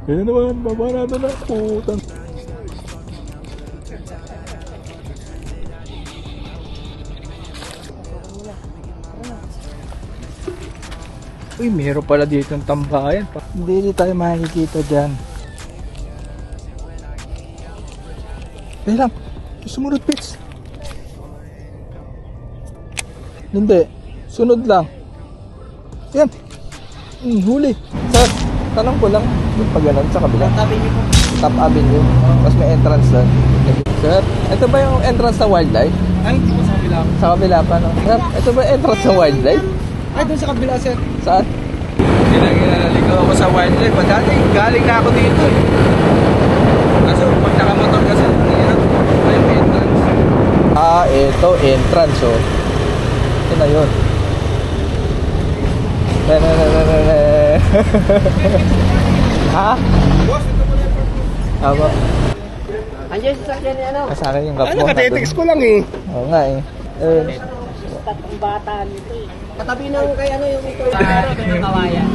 Kaya naman, baba natin na. Putang. Uy, meron pala dito ng tambayan. Hindi tayo makikita dyan. Kaya lang, sumunod Pits. Hindi, sunod lang. Yan. Huli. Sir, tanong ko lang, yung pag ganun sa kabila. Top Avenue. Tapos may entrance doon. Sir, ito ba yung entrance ng wildlife? Ay, hindi ko sa kabila. Sa kabila pa, no? Sir, ito ba yung entrance ng wildlife? Ay, doon sa kabila, sir. Saan? Naligaw ako sa wildlife. Dati, galing na ako dito eh. Kaso, pag nakamotor kasi, ay yung entrance. Ah, ito, entrance, oh. Ito na yun. Ha? Boss, ito pala yung purpose. Aba. Andiyan sa sakyan ni ano? Sa akin yung kapwa. Nakatetext ko lang eh. Oo nga eh. Tatlong bata nito eh. Katabi ng kay ano yung ito. Ng kawayan.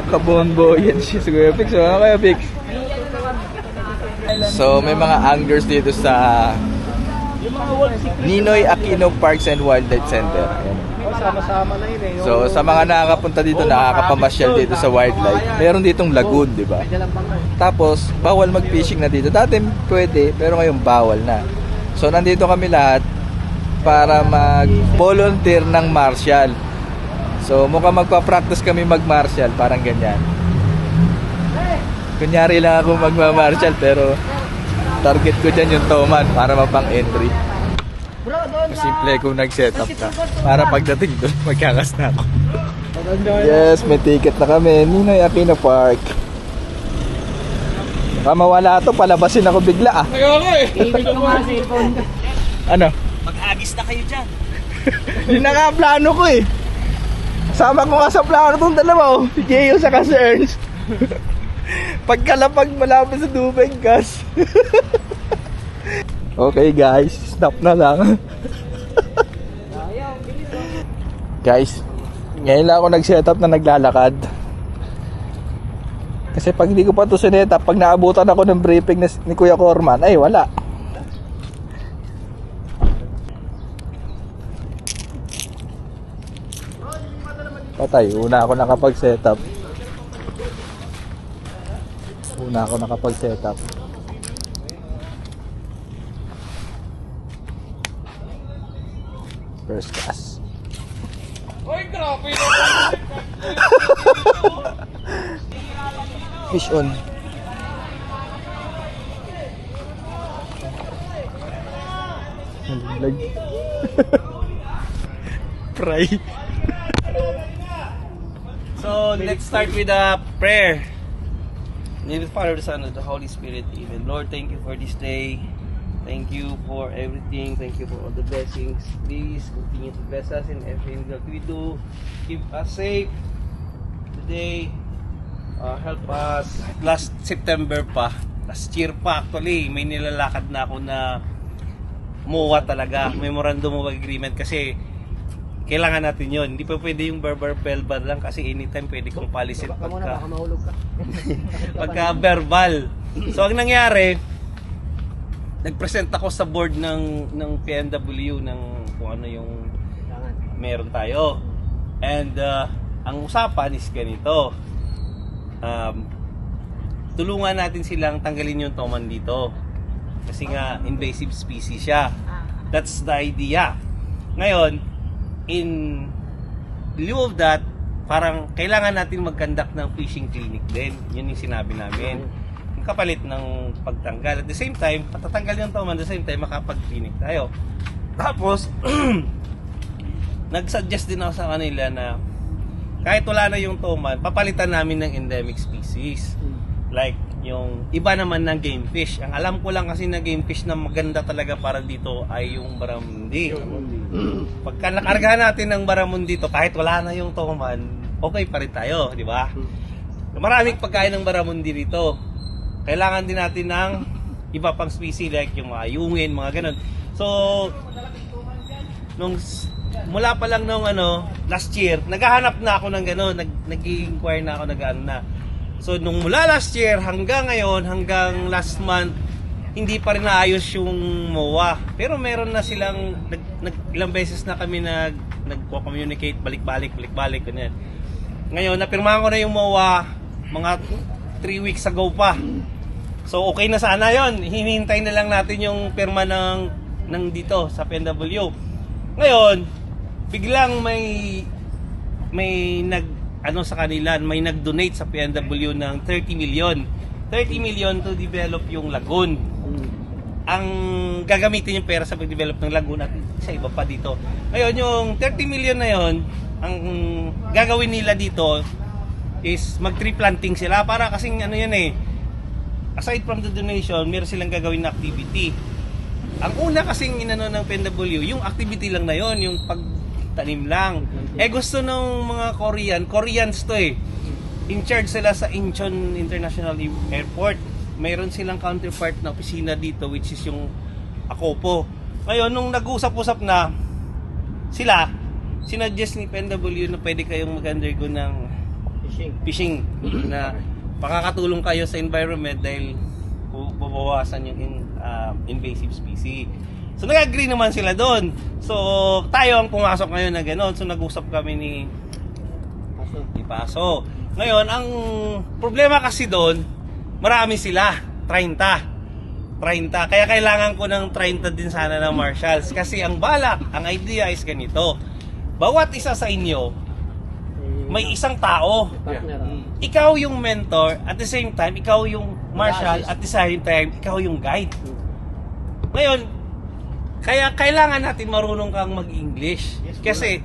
Kabombo yan siya si Kuya Pix. Ano kaya Pix? So may mga anglers dito sa Ninoy Aquino Parks and Wildlife Center. Ayan. Sama-sama na yun eh. So sa mga nakakapunta dito, nakakapamasyal dito sa wildlife, meron ditong lagoon, di ba? Tapos bawal mag-fishing na dito. Dati pwede, pero ngayon bawal na. So nandito kami lahat para mag-volunteer ng martial. So mukhang magpa-practice kami mag-martial, parang ganyan. Kunyari lang ako magma-martial, pero target ko dyan yung Toman para mapang-entry. Simple kung nag-setup ka para pagdating doon magkakas na ako. Yes, may ticket na kami. Ninoy Aquino Park. Baka mawala ito, palabasin ako bigla ah. Ayoko eh. Inig ko nga cellphone. Ano? Mag-agis na kayo dyan. Hindi na nga plano ko eh. Sama ko nga sa plano itong dalawa oh. Si Gio sa si Ernst. Pagkalapag malapit sa Dubeng Gas. Okay guys, stop na lang. Guys, ngayon lang ako nag-setup na naglalakad. Kasi pag hindi ko pa ito sinetap, pag naabutan ako ng briefing ni Kuya Corman, ay wala. Patay, una ako nakapag-setup. First class. Ay, grabe. Fish on. Nalaglag. Fry. So, let's start with a prayer. In the name of the Father, the Son, and the Holy Spirit. Amen. Lord, thank you for this day. Thank you for everything. Thank you for all the blessings. Please continue to bless us in everything that we do. Keep us safe today. Help us. Last September pa, last year pa actually, may nilalakad na ako na MOA talaga. Memorandum of Agreement kasi kailangan natin yon. Hindi pa pwede yung verbal lang kasi anytime pwede kong palisin Baka mahulog ka. pagka verbal. So ang nangyari, nag-present ako sa board ng PNW ng kung ano yung meron tayo. And ang usapan is ganito. Tulungan natin silang tanggalin yung Toman dito. Kasi nga invasive species siya. That's the idea. Ngayon, in lieu of that, parang kailangan natin mag-conduct ng fishing clinic din. Yun yung sinabi namin. Yung kapalit ng pagtanggal. At the same time, patatanggal yung Toman, at the same time, makapag-clinic tayo. Tapos, nag-suggest din ako sa kanila na kahit wala na yung Toman, papalitan namin ng endemic species. Like, yung iba naman ng game fish. Ang alam ko lang kasi na game fish na maganda talaga para dito ay yung baramundi. Pagka nakargahan natin ng baramundi dito, kahit wala na yung Toman, okay pa rin tayo, di ba? Maraming pagkain ng baramundi dito. Kailangan din natin ng iba pang species like yung mga yungin, mga ganun. So, mula pa lang nung last year, naghahanap na ako ng gano'n, nag-i-inquire na ako, nag-ano na. So nung mula last year hanggang ngayon, hanggang last month, hindi pa rin naayos yung MOA. Pero meron na silang, ilang beses na kami nag-communicate, balik-balik, ganyan. Ngayon, napirmahan ko na yung MOA mga 3 weeks ago pa. So okay na sana yon. Hinihintay na lang natin yung pirma ng dito sa PNW. Ngayon, biglang may sa kanila, may nag-donate sa PNW ng 30 million. 30 million to develop yung lagoon. Ang gagamitin yung pera sa pag-develop ng lagoon at sa iba pa dito. Ngayon, yung 30 million na yon, ang gagawin nila dito is mag-tree planting sila para kasing aside from the donation, meron silang gagawin na activity. Ang una kasing inano ng PNW, yung activity lang na yon, yung pagtanim lang. Gusto ng mga Koreans to in charge sila sa Incheon International Airport. Mayroon silang counterpart na opisina dito which is yung Akopo. Ngayon, nung nag-usap-usap na sila, sinuggest ni PNW na pwede kayong mag-undergo ng fishing na makakatulong kayo sa environment dahil babawasan yung invasive species. So nag-agree naman sila doon. So tayo ang pumasok ngayon na gano'n. So nag-usap kami ni Paso. Ngayon, ang problema kasi doon, marami sila, 30. Kaya kailangan ko ng 30 din sana ng marshals. Kasi ang balak, ang idea is ganito. Bawat isa sa inyo, may isang tao. Ikaw yung mentor, at the same time, ikaw yung marshal, at the same time, ikaw yung guide. Ngayon, kaya kailangan natin marunong kang mag-English. Kasi,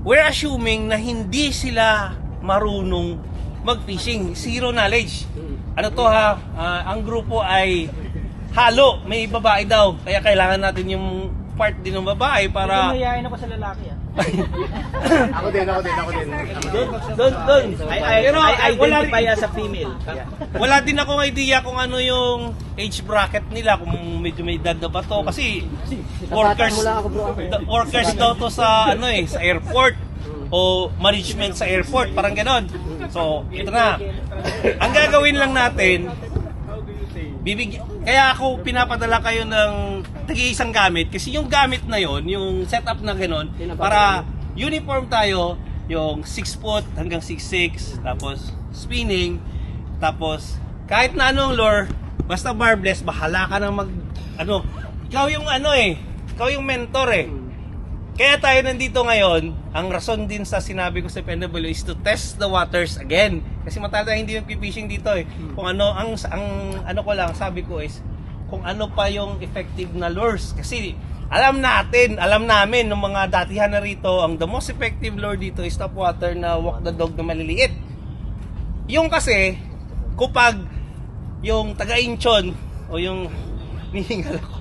we're assuming na hindi sila marunong mag-fishing. Zero knowledge. Ano to ha? Ang grupo ay halo. May babae daw. Kaya kailangan natin yung part din ng babae para... Mayayain ako sa lalaki Ako din. Doon. I identify as a female. Wala din akong idea kung ano yung age bracket nila, kung medyo may edad na ba to. Kasi workers daw to sa sa airport o management sa airport, parang ganon. So, ito na. Ang gagawin lang natin, kaya ako pinapadala kayo ng tagi-isang gamit kasi yung gamit na yon, yung setup na gano'n, para uniform tayo, yung 6 foot hanggang 6'6", tapos spinning, tapos kahit na anong lure, basta barbless, bahala ka na ikaw yung ikaw yung mentor Kaya tayo nandito ngayon, ang rason din sa sinabi ko sa PNW is to test the waters again. Kasi matagal hindi nagpi-fishing dito Kung ano, ang ko lang, sabi ko is, kung ano pa yung effective na lures. Kasi alam namin ng mga datihan na rito, ang the most effective lure dito is top water na walk the dog na maliliit. Yung kasi, kapag yung taga-Incheon, o yung nihingal ako,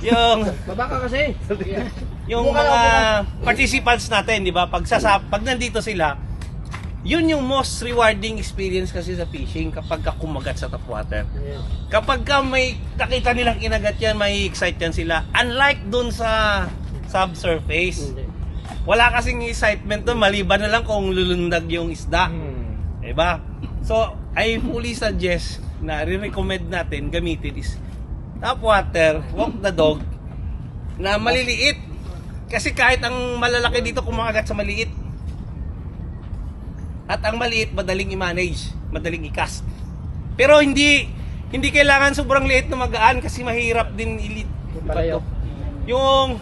yung Babaka kasi. yung mga participants natin, di ba? Pag nandito sila, yun yung most rewarding experience kasi sa fishing kapag ka kumagat sa top water. Kapag ka may nakita nilang kinagat yan, may excite yan sila. Unlike dun sa subsurface. Wala kasing excitement dun, maliban na lang kung lulundag yung isda. Diba? So, I fully suggest na re-recommend natin gamitin is top water, walk the dog, na maliliit. Kasi kahit ang malalaki dito kumakagat sa maliit. At ang maliit madaling i-manage, madaling i-cast. Pero hindi kailangan sobrang liit na magaan kasi mahirap din yung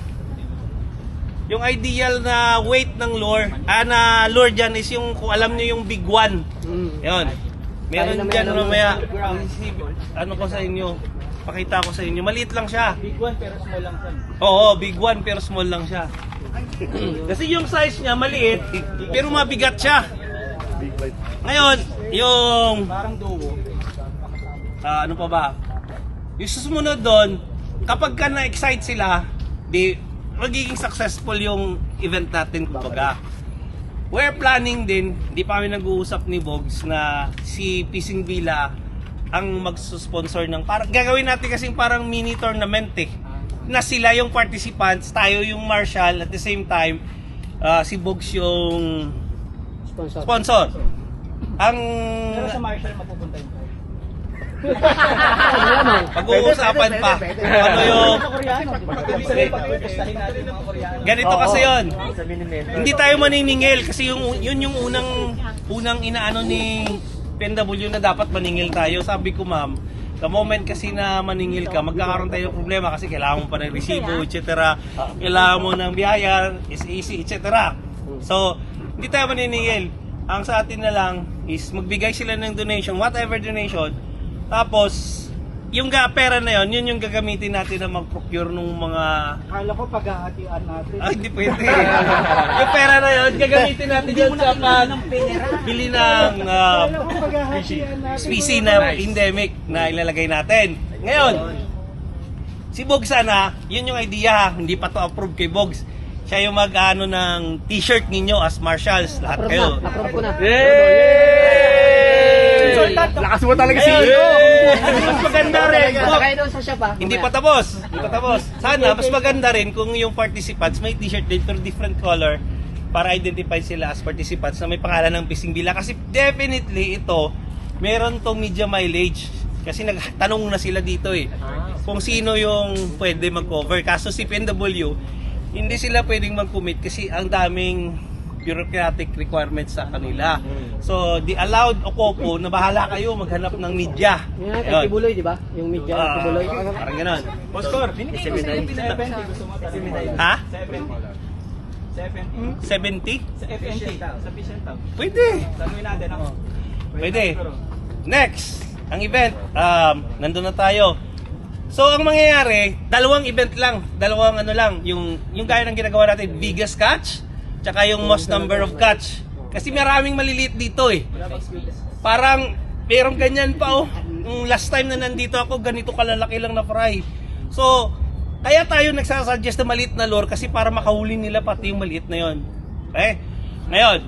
ideal na weight ng lure, na lure dyan is yung kung alam niyo yung big one. Yun. Meron dyan mamaya. Ano ko sa inyo? Pakita ko sa inyo. Maliit lang siya. Big one pero small lang siya. Oo, big one pero small lang siya. Kasi yung size niya maliit, pero mabigat siya. Ngayon, yung Parang duo. ano pa ba? Yung susunod doon, kapag ka na-excite sila, magiging successful yung event natin kumbaga. We're planning din, hindi pa kami nag-uusap ni Bogs na si Fishing Villa ang magsusponsor ng gagawin natin kasing parang mini tournament na sila yung participants, tayo yung marshal, at the same time si Bogs yung sponsor. ang Marshall mapupunta yun. pag-uusapan pa, ano yung, ganito kasi yon. Hindi tayo maniningil kasi yun yung unang inaano ni PNW na dapat maningil tayo. Sabi ko, ma'am, the moment kasi na maningil ka, magkakaroon tayo ng problema kasi kailangan mo pa ng resibo, etc. Kailangan mo ng biyaya, SAC, etc. So, hindi tayo maniningil. Ang sa atin na lang is magbigay sila ng donation, whatever donation. Tapos, yung pera na yon, yun yung gagamitin natin na mag-procure ng mga... Akala ko paghahatian natin. Ay, hindi pwede. Yung pera na yun, gagamitin natin yun sa bili ng species na endemic na ilalagay natin. Ngayon, si Bogs sana, yun yung idea, hindi pa to approve kay Bogs. Siya yung mag-ano ng t-shirt ninyo as marshals, lahat kayo. Approve ko na. Lakas mo talaga si Mas maganda rin. Kaya doon sa shop Hindi pa tapos. Sana, mas maganda rin kung yung participants may t-shirt din pero different color para identify sila as participants na may pangalan ng Pising Bila. Kasi definitely ito, meron tong media mileage. Kasi nagtanong na sila dito kung sino yung pwede mag-cover. Kaso si PNW, hindi sila pwedeng mag-commit kasi ang daming bureaucratic requirements sa kanila. So, the allowed Okopo na bahala kayo maghanap ng media. Yan, kay Tibuloy, di ba? Yung media, Tibuloy. Parang gano'n. Pastor, Ha? 70? 70. Sa FNT, sa Vicentao. Pwede. Saluhin natin ako. Pwede. Next, ang event, nandun na tayo. So, ang mangyayari, dalawang event lang. Dalawang ano lang. Yung gaya ng ginagawa natin, biggest catch, tsaka yung most number of catch. Kasi maraming maliliit dito Parang, merong ganyan pa Yung last time na nandito ako, ganito kalalaki lang na fry. So, kaya tayo nagsasuggest na maliit na lure kasi para makahuli nila pati yung maliit na yon. Okay? Ngayon,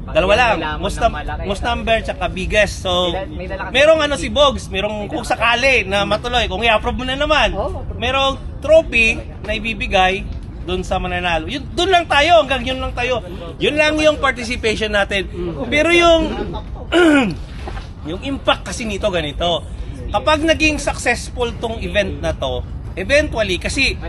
dalawa lang. Most number tsaka biggest. So, merong ano si Bogs, merong kung sakali na matuloy, kung i-approve mo na naman, merong trophy na ibibigay doon sa mananalo. Doon lang tayo, hanggang yun lang tayo. Yun lang yung participation natin. Pero yung yung impact kasi nito ganito. Kapag naging successful tong event na to, eventually, kasi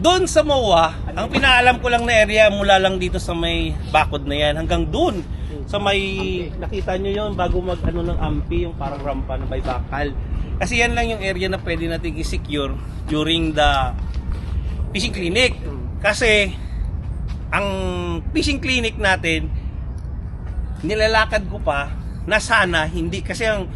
doon sa MOA, ang pinaalam ko lang na area mula lang dito sa may bakod na yan, hanggang doon sa may, nakita nyo yun, bago mag-ano ng Ampi, yung parang rampa na may bakal. Kasi yan lang yung area na pwede natin i-secure during the fishing clinic. Kasi, ang fishing clinic natin, nilalakad ko pa, na sana, hindi, kasi ang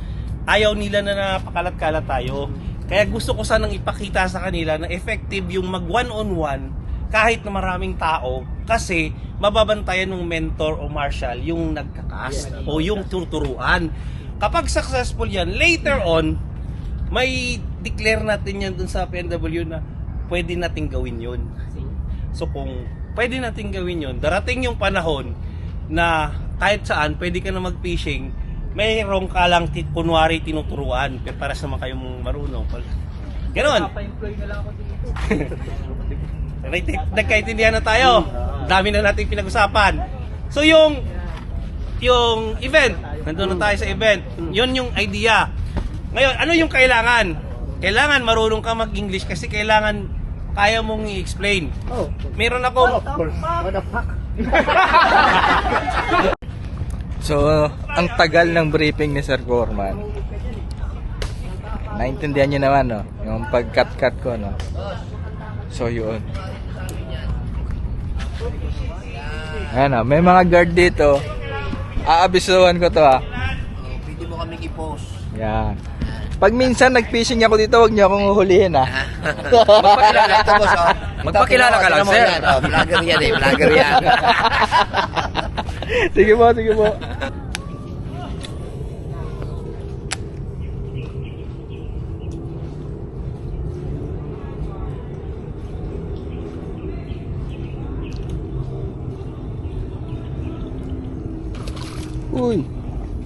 ayaw nila na napakalat-kalat tayo. Kaya gusto ko sanang ipakita sa kanila na effective yung mag one-on-one kahit na maraming tao kasi mababantayan ng mentor o marshal yung nagkakast o yung tuturuan. Kapag successful yan, later on, may declare natin yan dun sa PNW na pwede natin gawin yun. So kung pwede natin gawin yun, darating yung panahon na kahit saan pwede ka na mag-fishing, mayroong ka lang kunwari tinuturuan para sa mga kayong marunong. Ganon. Pa-employ na lang ako dito. Nagkaintindihan na tayo. Dami na natin pinag-usapan. So yung event, nandun na tayo sa event. Yun yung idea. Ngayon, ano yung kailangan? Kailangan marunong ka mag-English kasi kailangan kaya mong i-explain. Meron akong... What the fuck? So, ang tagal ng briefing ni Sir Corman. Naintindihan niyo naman, no? Yung pag-cut-cut ko, no? So, yun. Ano, may mga guard dito. Aabisuhan ko to, ha? Pwede mo kaming i-post. Yan. Pag minsan nag-fishing ako dito, huwag niyo akong huhulihin, ha? Magpakilala ito, boss, oh. Magpakilala ka lang, sir. Vlogger yan, vlogger yan. Sige po, sige po. Uy,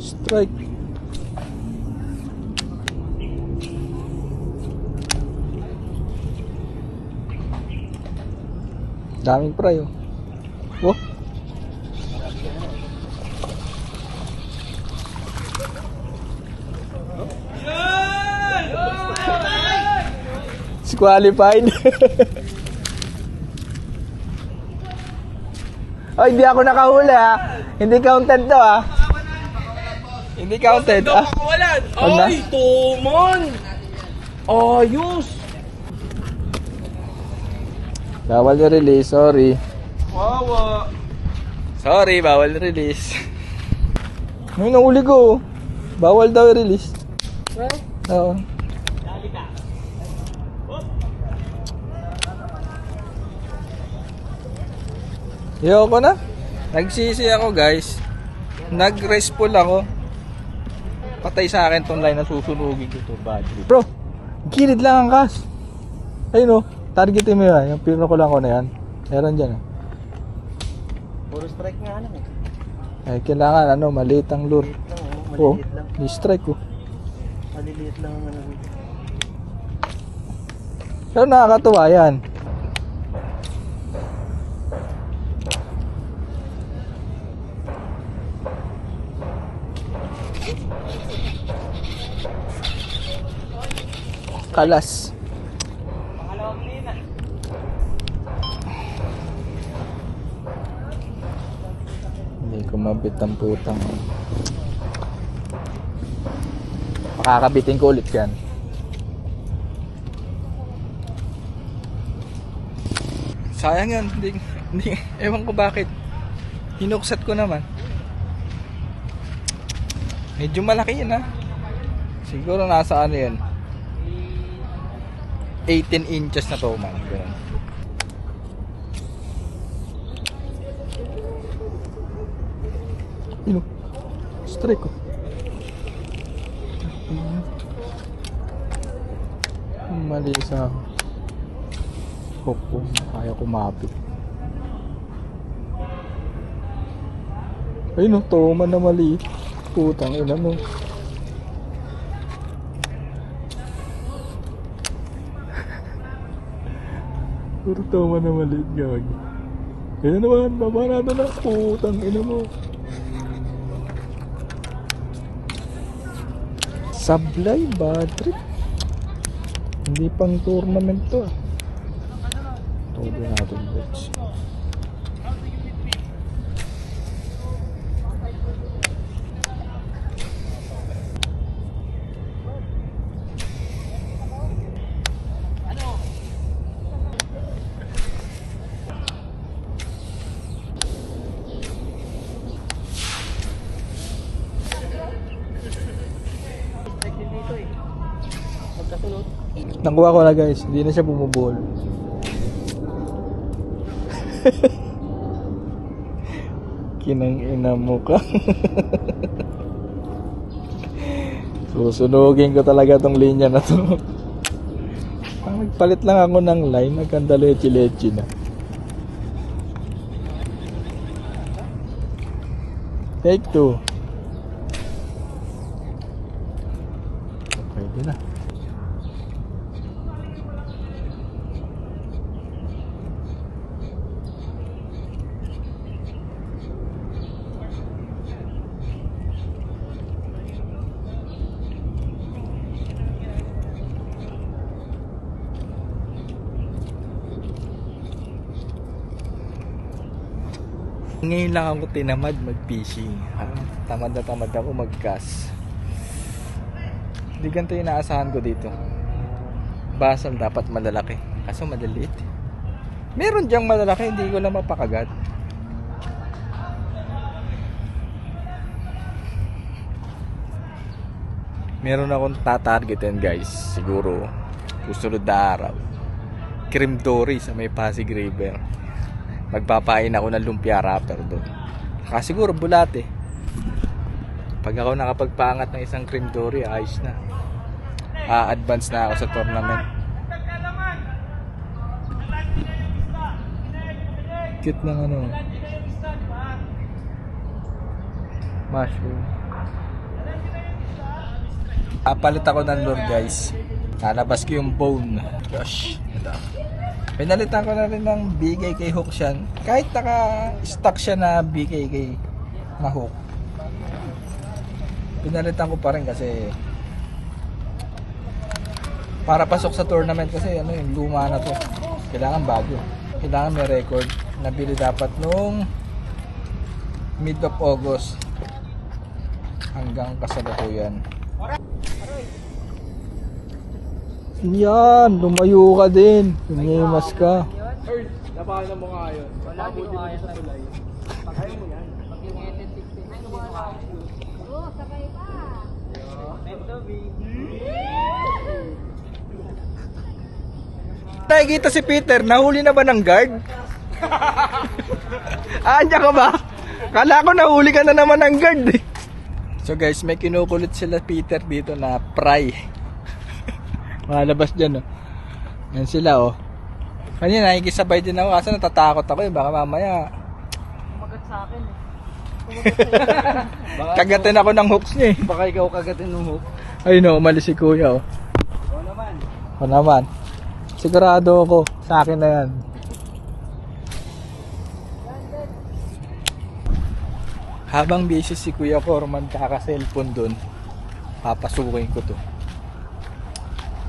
strike. Daming fry, oh. Oh. Disqualified. Oh, hindi ako nakahuli ha. Hindi counted to ha. Hindi counted ah. Wala. Ay, tumon! Ayos! Bawal i-release, sorry. Wawa! Sorry, bawal i-release. May nahuli ko. Bawal daw i-release. Oo. Ayoko na. Nagsisi ako guys. Nag-restful ako. Patay sa akin tong line na susunugin ko to battery. Bro, gilid lang ang kas. Ayun o, targetin mo yan. Yung pinukulang ko na yan. Meron dyan. Puro strike nga lang eh. Eh, kailangan maliit ang lure. Oo, Maliliit lang. ni-strike ko. Maliliit lang ang ano. Pero nakakatuwa yan. Kalas. Hindi ko mabit ang putang. Makakabitin ko ulit yan. Sayang yan. Hindi, ewan ko bakit. Hinukset ko naman. Medyo malaki yun ha. Siguro nasa ano yun. 18 inches na to man. Ganun. Strike ko. Mali sa hook ko. Kaya kumapit. Ayun toman na mali. Putang ina mo. Puro tama na maliit gag. Kaya naman, babarado na. Putang ina mo. Sablay, bad trip. Hindi pang tournament to ah. Todo natin bets. Nakuha ko na guys, hindi na siya bumubol. Kinang ina mo ka. Susunugin ko talaga tong linya na to. Nagpalit lang ako ng line, nagkanda leche-leche na. Take 2. Pwede na. Ngayon lang ako tinamad mag-fishing. Tamad na tamad ako mag-cast. Hindi ganito yung inaasahan ko dito. Basal dapat malalaki. Kaso madaliit. Meron diyang malalaki, hindi ko lang mapakagat. Meron akong tatargetin guys. Siguro susunod na araw. Cream Dory sa may Pasig River. Magpapain ako ng lumpia wrapper doon. Siguro bulate. Pag ako nakapagpaangat ng isang cream dory, ayos na. Advance na ako sa tournament. Cute ng ano. Mushroom. Palit ako ng lure guys. Nalabas ko yung bone. Gosh. Pinalitan ko na rin ng BKK hook siya. Kahit naka-stock siya na BKK na hook. Pinalitan ko pa rin kasi Para pasok sa tournament kasi ano yung luma na to. Kailangan bago. Kailangan may record. Nabili dapat nung mid of August hanggang kasalukuyan. Yan, lumayo ka din. Lumimas ka. Wala mo kaya sa tulay. Pagkain mo yan. Pag yung edit 16, ay wala. Oo, sabay pa. Nakikita si Peter, nahuli na ba ng guard? Andiyan ka ba? Kala ko nahuli ka na naman ng guard eh. So guys, may kinukulit sila Peter dito na pry. Malabas dyan oh. Yan sila oh. Kanina nakikisabay din ako kasi natatakot ako eh. Baka mamaya Kumagat sa akin eh. kagatin ako ng hooks niya eh. Baka ikaw kagatin ng hook. Ayun no, umalis si kuya oh. Oo naman. O naman. Sigurado ako, sa akin na yan. Habang busy si Kuya Corman kaka-cellphone dun, papasukin ko to.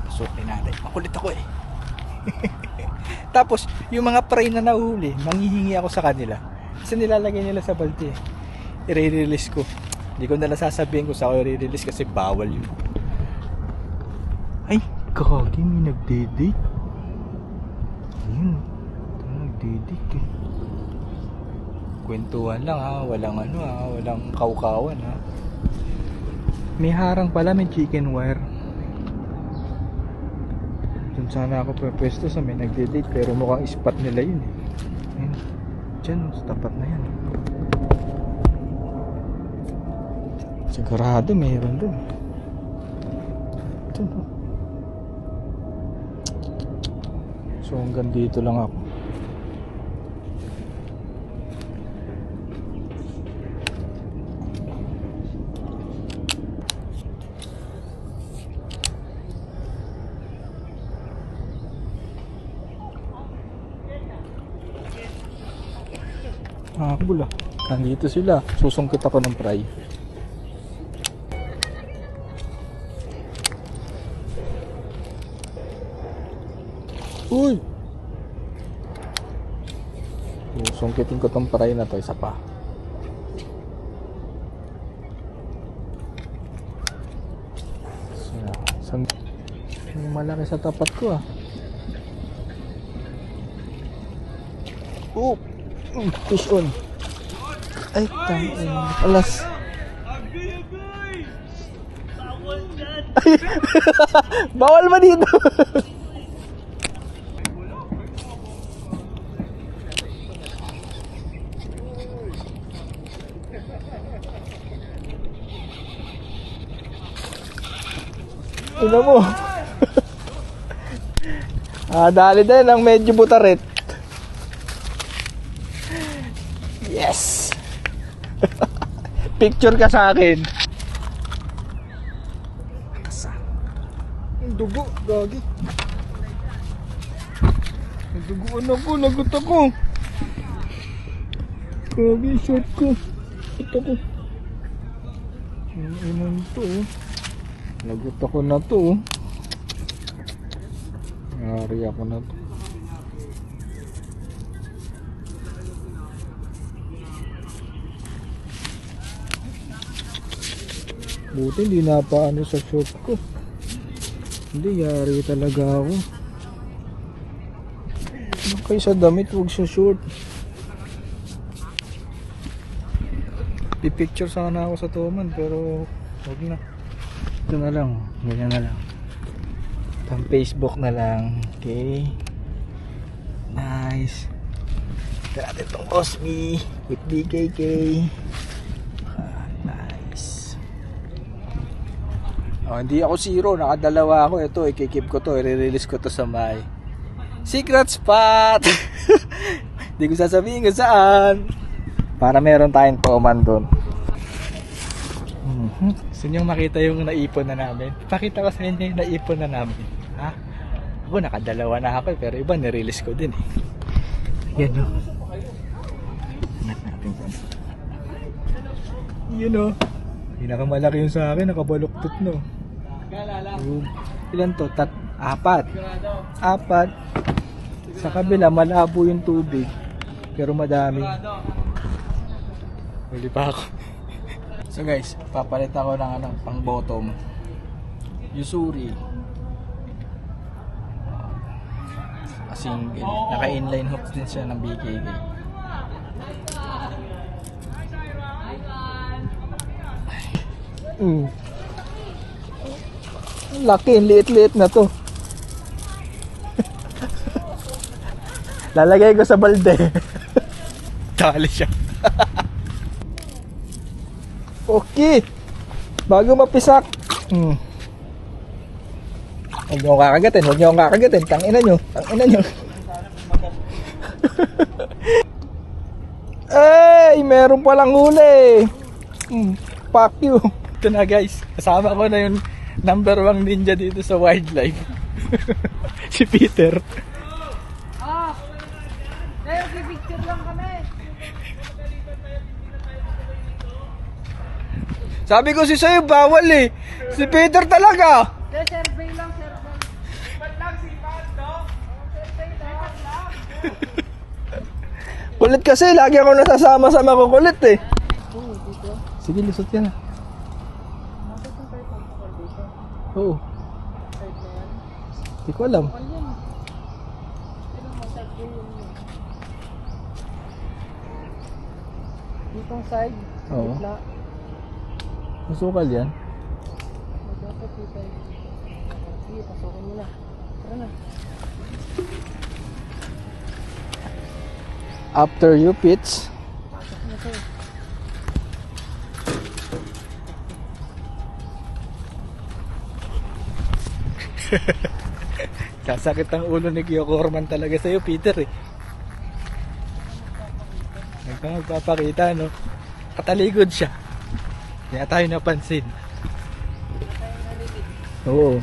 Pasukin natin. Makulit ako eh. Tapos, yung mga prey na nahuli, manghihingi ako sa kanila. Kasi nilalagay nila sa balde eh. I-release ko. Hindi ko nila sasabihin kung saan ko i-release kasi bawal yun. Ay, kagi, may nagde-date. Ayun, ito nagde-date eh. Kwentuhan lang ha, walang ano ha, walang kaukawan ha. May harang pala, may chicken wire. Doon sana ako pwesto sa may nagde-date pero mukhang spot nila yun eh. Ayun, dyan, sa tapat na yan. Sigurado mayroon doon. Ito no. So hanggang dito lang ako. Bula. Nandito sila. Susungkit ako ng fry. Uy! Susungkitin ko tong fry na to. Isa pa. May malaki sa tapat ko ah. Oh! Fish on. Ay, tangin. Alas. Ay, bawal ba dito? Tignan mo. Dali din ang medyo butaret. Yes! Picture ka sa akin. Ang dugo, gagi. Naduguan ako, lagot ako. Gagi, short ko. Ito ko. Ano to? Lagot ako na to. Nari ako na to. Buti hindi napaano sa short ko. Hindi, yari talaga ako. Okay, sa damit, huwag sa short. Pipicture sana ako sa Toman, pero huwag na. Ito na lang, ganyan na lang. Pang Facebook na lang. Okay. Nice. Ito natin itong Osby with BKK. Oh, hindi ako zero, nakadalawa ako. Ito, ikikip ko to, i-release ko to sa may secret spot. Hindi ko sasabihin kung saan. Para meron tayong Toman doon. Gusto nyo makita yung naipon na namin? Pakita ko sa inyo yung naipon na namin. Ha? Ako, nakadalawa na ako pero iba nirelease ko din eh. Yan o. Hanap natin po. Yun o. Pinakamalaki yung sa akin, nakabaluktot no. Ilan to? Apat. Sa kabila, malabo yung tubig. Pero madami. Huli pa ako. So guys, papalit ako ng pang bottom. Usuri. Single. Naka-inline hooks din siya ng BKK. Laki, liit-liit na to. Lalagay ko sa balde. Tali siya. Okay. Bago mapisak. Huwag niyo akong kakagatin. Tangina nyo. Ay, meron palang huli. Fuck you. Ito na guys. Kasama ko na yung number 1 ninja dito sa wildlife. Si Peter. Picture lang kami. Sabi ko si sa'yo, bawal eh. Si Peter talaga. Survey lang, survey. Sipat lang, no? Survey lang. Kulit kasi, lagi ako nasasama sa makukulit eh. Sige, lusot yan. Oo. Hindi ko alam. Ditong side. Oo. Gitna. Masukal yan. Dapat dito. Sige, pasukin mo na. Tara na. After you pitch. Pasok na sa'yo. Sasakit ang ulo ni Kyo Corman talaga sa'yo, Peter eh. Magpapakita, no? Kataligod siya. Kaya tayo napansin. Oo.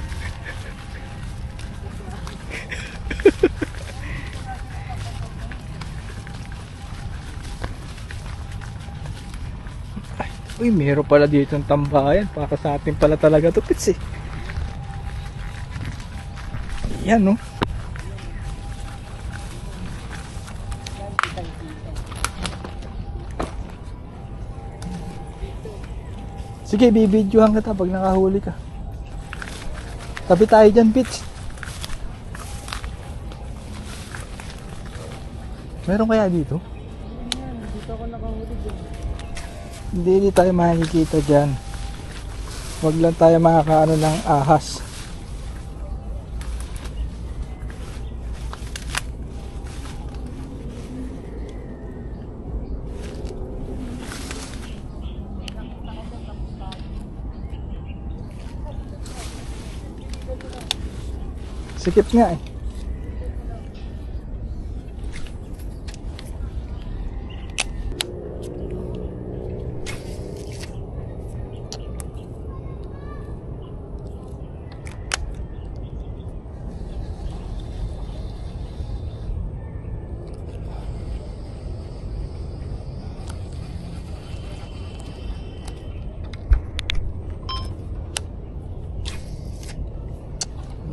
Uy, meron pala dito ng tambayan. Para sa atin pala talaga to, Pits eh. Yan, no? Sige, bibidyohan kita pag nakahuli ka. Tabi tayo dyan, Pits. Meron kaya dito? Dito ako nakahuli dyan. Hindi tayo makikita dyan. Huwag lang tayo makakaano ng ahas. Sikip nga eh.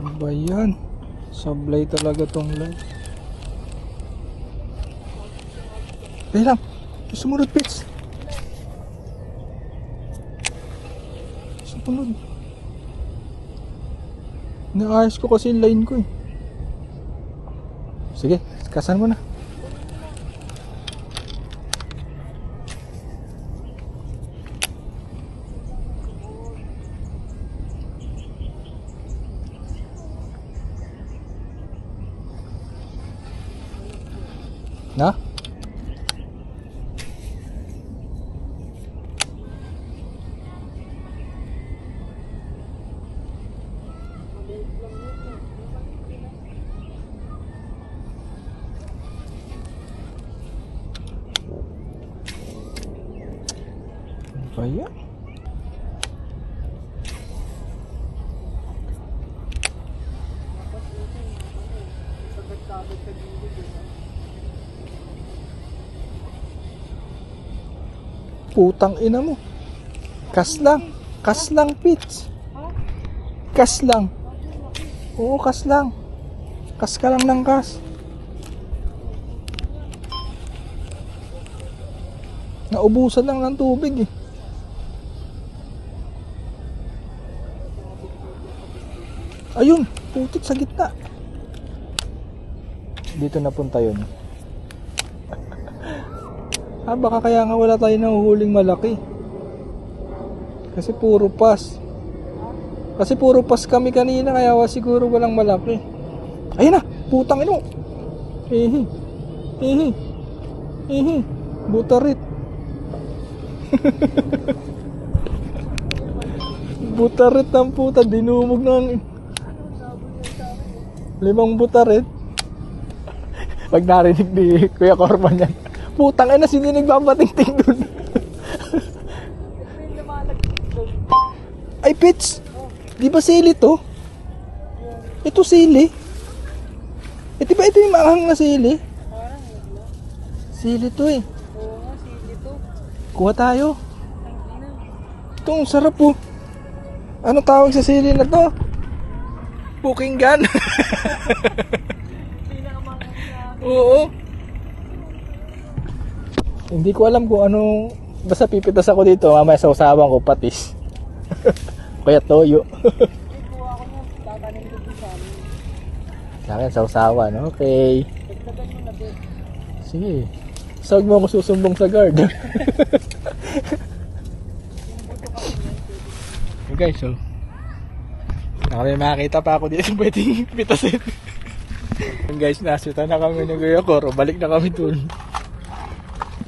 Ano ba yan? Sablay talaga tong light. Dahil lang. Sumunod, Pits. Sumunod. Naayos ko kasi yung line ko eh. Sige, kasan mo na. Na? Ano ba yan? Putang ina mo. Kas lang, Pits. Kas lang. Oo, kas lang. Kas ka lang ng kas. Naubusan lang ng tubig eh. Ayun, putik sa gitna. Dito napunta yun. Baka kaya nga wala tayo nahuhuling malaki. Kasi puro pas. Kasi puro pas kami kanina, kaya siguro walang malaki. Ayun na, putang ino. Hihi. Hihi. Hihi. Butarit. Butarit ng puta, dinumog ng 5 butarit. Pag narinig ni Kuya Corman yan, putang ina, sino nagbabating-ting dun? Ay, Pits! Di ba sili to? Ito sili. Eh, di ba ito yung maanghang na sili? Sili to eh. Kuha tayo. Ito, ang sarap po. Anong tawag sa sili na to? Pukinggan. Oo. Hindi ko alam kung anong... Basta pipitas ako dito. Mamaya sa usapan ko patis. Kaya toyo. Sa akin sa usawan. Okay. Sige. Sag mo ako susumbong sa guard. Okay guys, so may makakita pa ako dito pwedeng pitasin. Guys, nasuta na kami ng Kuya Coro. Balik na kami dun.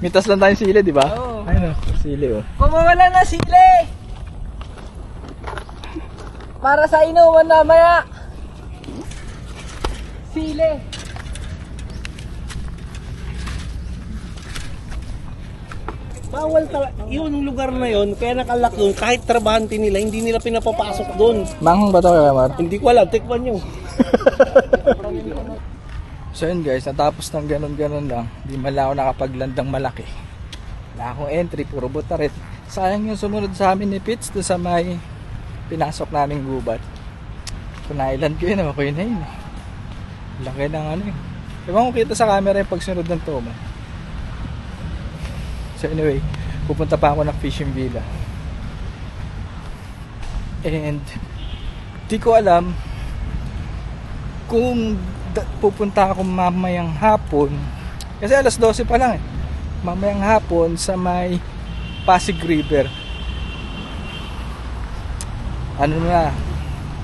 Mitas lang tayong sili, di ba? Oo. Ayun o, sili oh. Kung mawala na sili! Para sa inuman mamaya! Sili! Bawal talaga. Yung lugar na yon, kaya nakalak doon, kahit trabahante nila, hindi nila pinapapasok doon. Manghang ba ito kaya, Mar? Hindi ko alam, tikman nyo. So yun guys, natapos ng ganun-ganun lang. Di mala ako nakapaglandang malaki. Wala akong entry, puro butarit. Sayang yung sumunod sa amin ni Pitts doon sa may pinasok naming gubat. Kung nailan ko yun, ako yun na yun. Laki ng ano eh. Diba kung kita sa camera yung pagsunod ng toma. So anyway, pupunta pa ako ng fishing villa. And di ko alam kung pupunta ako mamayang hapon. Kasi alas 12 pa lang eh. Mamayang hapon sa may Pasig River. Ano na,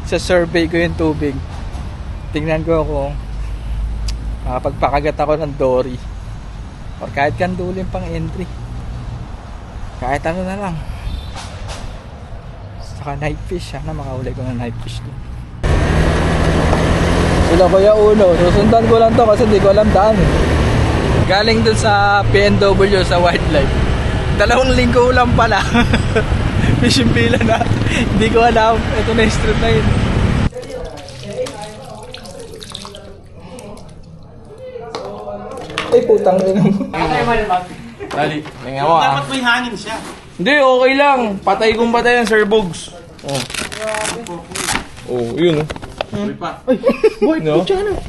sa survey ko yung tubig. Tingnan ko kung makapagpakagat ako ng dory. Or kahit kandulin pang entry. Kahit ano na lang. Saka night fish. Sana makahuli ko ng night fish doon. Sila Kuya Uno. Susundan ko lang to kasi hindi ko alam daan eh. Galing dun sa PNW sa wildlife. 2 linggo lang pala. Fishing villa na. Hindi ko alam. Ito na yung street na yun. Ay putang ina. Dali, tingnan mo ah. Dapat may hangin siya. Hindi, okay lang. Patay kong patay yan, Sir Bogs. Oh. Oh, yun oh. Boy, no?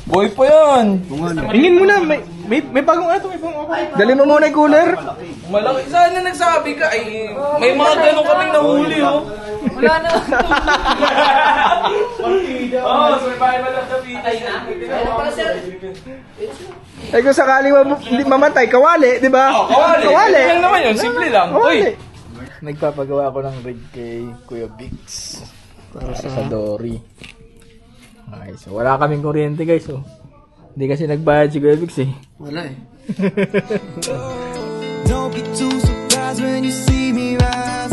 Boy pa yan. Tingin mo na, may bagong ato, may bagong ako. Dali mo muna yung cooler. Malaki. Saan na nagsabi ka? Ay, may mga ganun kaming nahuli oh. Wala na! Oh, survival of the fittest. Ay kung sakaling hindi mamatay, kawali, di ba? Oh, kawali. Kawali. Lang naman yun, simple lang. Kawali. Uy. Nagpapagawa ako ng rig kay Kuya Bix. Para sa Dory. Okay, so wala kaming kuryente guys. So. Hindi kasi nagbayad si Kuya Bix eh. Wala eh. Don't be too surprised when you see me rise